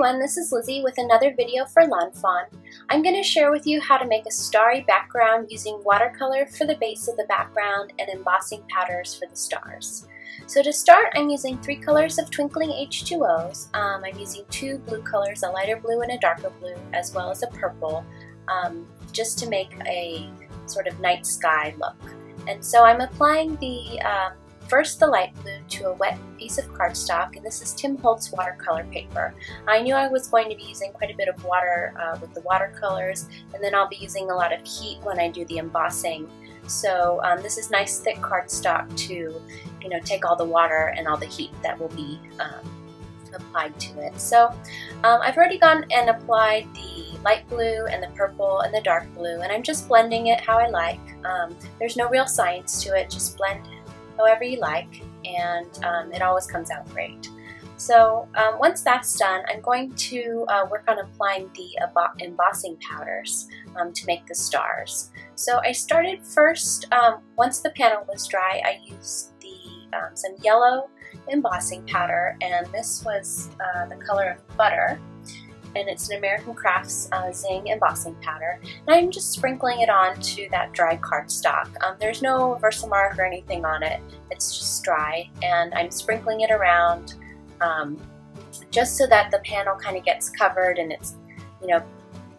everyone, this is Lizzy with another video for Lawn Fawn. I'm going to share with you how to make a starry background using watercolor for the base of the background and embossing patterns for the stars. So to start, I'm using 3 colors of twinkling H2Os. I'm using 2 blue colors, a lighter blue and a darker blue, as well as a purple, just to make a sort of night sky look. And so I'm applying first the light blue to a wet piece of cardstock, and this is Tim Holtz watercolor paper. I knew I was going to be using quite a bit of water with the watercolors, and then I'll be using a lot of heat when I do the embossing. So this is nice thick cardstock to, take all the water and all the heat that will be applied to it. So I've already gone and applied the light blue and the purple and the dark blue, and I'm just blending it how I like. There's no real science to it, just blend however you like, and it always comes out great. So once that's done, I'm going to work on applying the embossing powders to make the stars. So I started first, once the panel was dry, I used some yellow embossing powder, and this was the color of butter, and it's an American Crafts Zing embossing powder. And I'm just sprinkling it onto that dry cardstock. There's no Versamark or anything on it, it's just dry, and I'm sprinkling it around just so that the panel kind of gets covered and it's,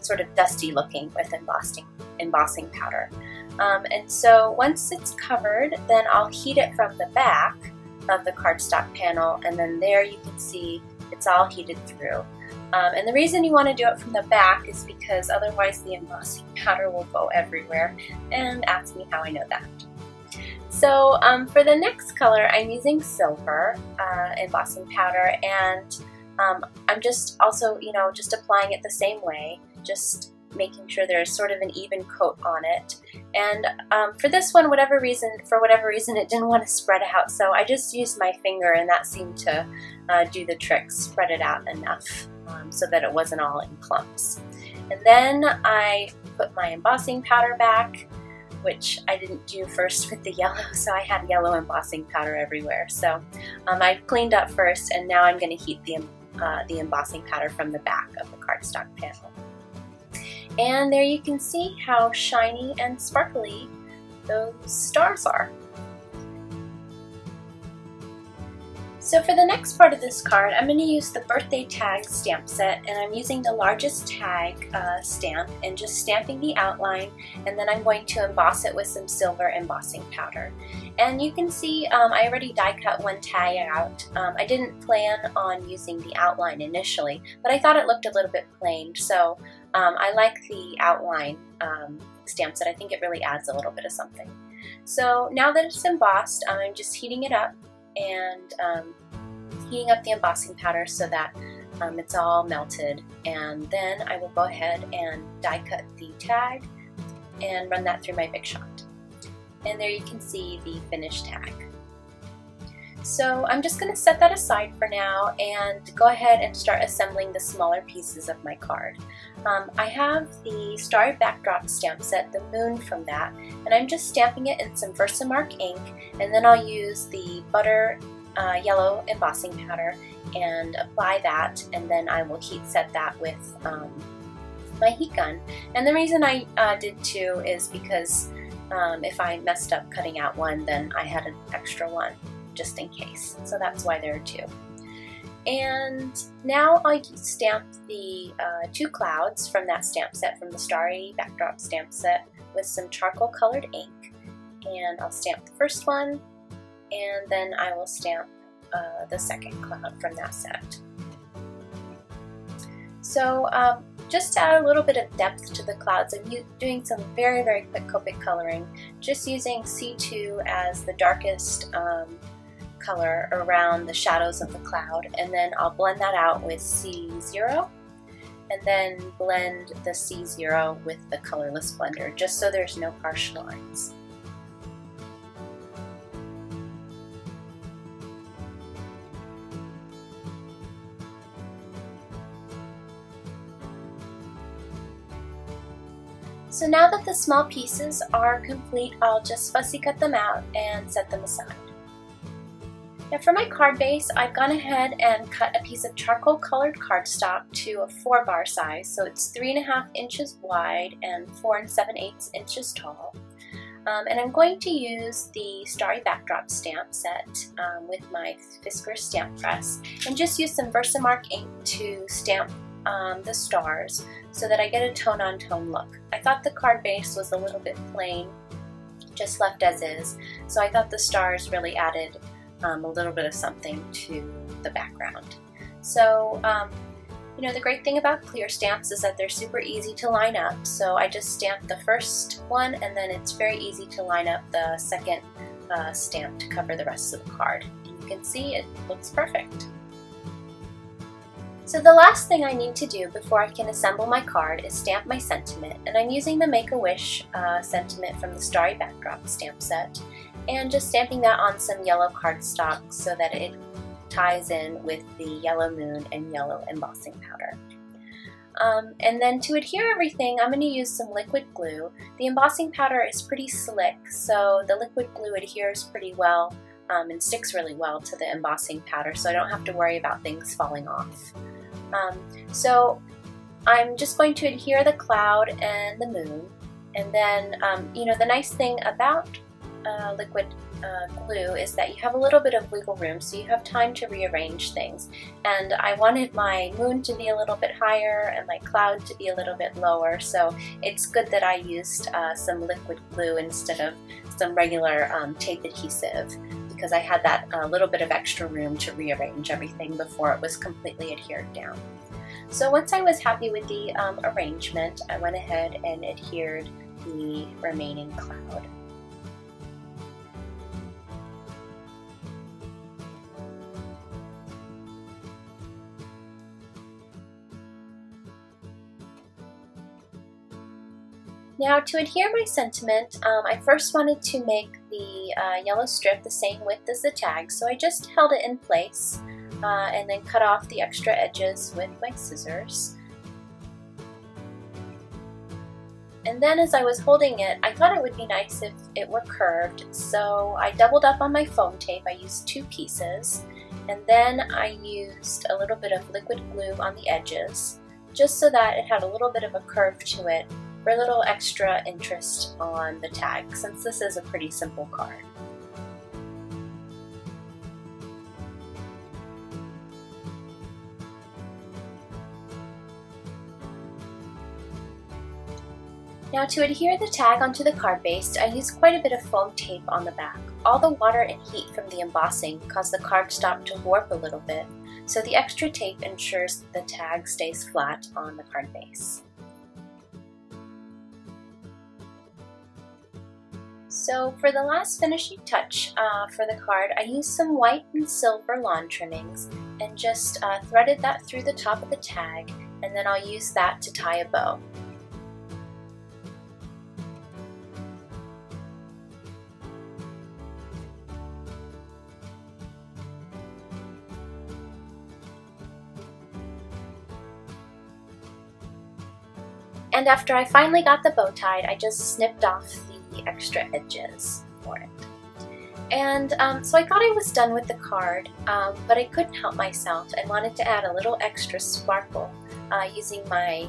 sort of dusty looking with embossing powder. And so once it's covered, then I'll heat it from the back of the cardstock panel, and then there you can see it's all heated through. And the reason you want to do it from the back is because otherwise the embossing powder will go everywhere, and ask me how I know that. So for the next color, I'm using silver embossing powder, and I'm just also, just applying it the same way, just making sure there's sort of an even coat on it. And for this one, for whatever reason, it didn't want to spread out, so I just used my finger, and that seemed to do the trick, spread it out enough so that it wasn't all in clumps. And then I put my embossing powder back, which I didn't do first with the yellow, so I had yellow embossing powder everywhere. So I cleaned up first, and now I'm going to heat the embossing powder from the back of the cardstock panel. And there you can see how shiny and sparkly those stars are. So for the next part of this card, I'm going to use the birthday tag stamp set, and I'm using the largest tag stamp and just stamping the outline, and then I'm going to emboss it with some silver embossing powder. And you can see I already die cut one tag out. I didn't plan on using the outline initially, but I thought it looked a little bit plain, so I like the outline stamp set. I think it really adds a little bit of something. So now that it's embossed, I'm just heating it up and heating up the embossing powder so that it's all melted, and then I will go ahead and die cut the tag and run that through my Big Shot. And there you can see the finished tag. So I'm just going to set that aside for now and go ahead and start assembling the smaller pieces of my card. I have the starry backdrop stamp set, the moon from that, and I'm just stamping it in some Versamark ink, and then I'll use the butter yellow embossing powder and apply that, and then I will heat set that with my heat gun. And the reason I did 2 is because if I messed up cutting out one, then I had an extra one just in case. So that's why there are 2. And now I'll stamp the 2 clouds from that stamp set, from the starry backdrop stamp set, with some charcoal colored ink. And I'll stamp the first one, and then I will stamp the second cloud from that set. So just to add a little bit of depth to the clouds, I'm doing some very, very quick Copic coloring, just using C2 as the darkest color around the shadows of the cloud, and then I'll blend that out with C0, and then blend the C0 with the colorless blender, just so there's no harsh lines. So now that the small pieces are complete, I'll just fussy cut them out and set them aside. Now for my card base, I've gone ahead and cut a piece of charcoal colored cardstock to a 4-bar size, so it's 3.5 inches wide and 4 7/8 inches tall. And I'm going to use the Starry backdrop stamp set with my Fiskars stamp press, and just use some Versamark ink to stamp the stars so that I get a tone-on-tone look. I thought the card base was a little bit plain, just left as is, so I thought the stars really added a little bit of something to the background. So, you know, the great thing about clear stamps is that they're super easy to line up. So I just stamped the first one, and then it's very easy to line up the second stamp to cover the rest of the card. And you can see it looks perfect. So the last thing I need to do before I can assemble my card is stamp my sentiment, and I'm using the Make-A-Wish sentiment from the Starry backdrop stamp set, and just stamping that on some yellow cardstock so that it ties in with the yellow moon and yellow embossing powder. And then to adhere everything, I'm going to use some liquid glue. The embossing powder is pretty slick, so the liquid glue adheres pretty well and sticks really well to the embossing powder, so I don't have to worry about things falling off. So I'm just going to adhere the cloud and the moon, and then you know, the nice thing about liquid glue is that you have a little bit of wiggle room, so you have time to rearrange things. And I wanted my moon to be a little bit higher and my cloud to be a little bit lower, so it's good that I used some liquid glue instead of some regular tape adhesive, because I had that little bit of extra room to rearrange everything before it was completely adhered down. So once I was happy with the arrangement, I went ahead and adhered the remaining cloud. Now to adhere my sentiment, I first wanted to make the yellow strip the same width as the tag, so I just held it in place and then cut off the extra edges with my scissors. And then as I was holding it, I thought it would be nice if it were curved, so I doubled up on my foam tape. I used 2 pieces, and then I used a little bit of liquid glue on the edges, just so that it had a little bit of a curve to it, for a little extra interest on the tag, since this is a pretty simple card. Now to adhere the tag onto the card base, I used quite a bit of foam tape on the back. All the water and heat from the embossing caused the cardstock to warp a little bit, so the extra tape ensures the tag stays flat on the card base. So for the last finishing touch for the card, I used some white and silver lawn trimmings and just threaded that through the top of the tag, and then I'll use that to tie a bow. And after I finally got the bow tied, I just snipped off the extra edges for it. And so I thought I was done with the card, but I couldn't help myself and wanted to add a little extra sparkle using my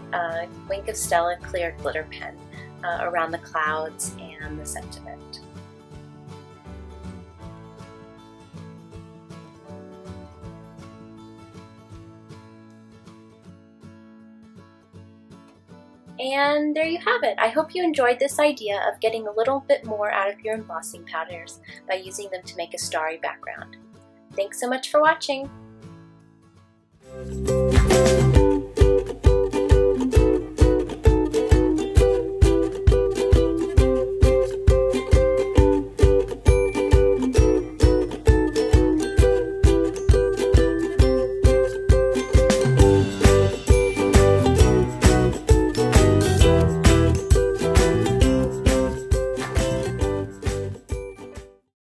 Wink of Stella clear glitter pen around the clouds and the sentiment. And there you have it. I hope you enjoyed this idea of getting a little bit more out of your embossing powders by using them to make a starry background. Thanks so much for watching.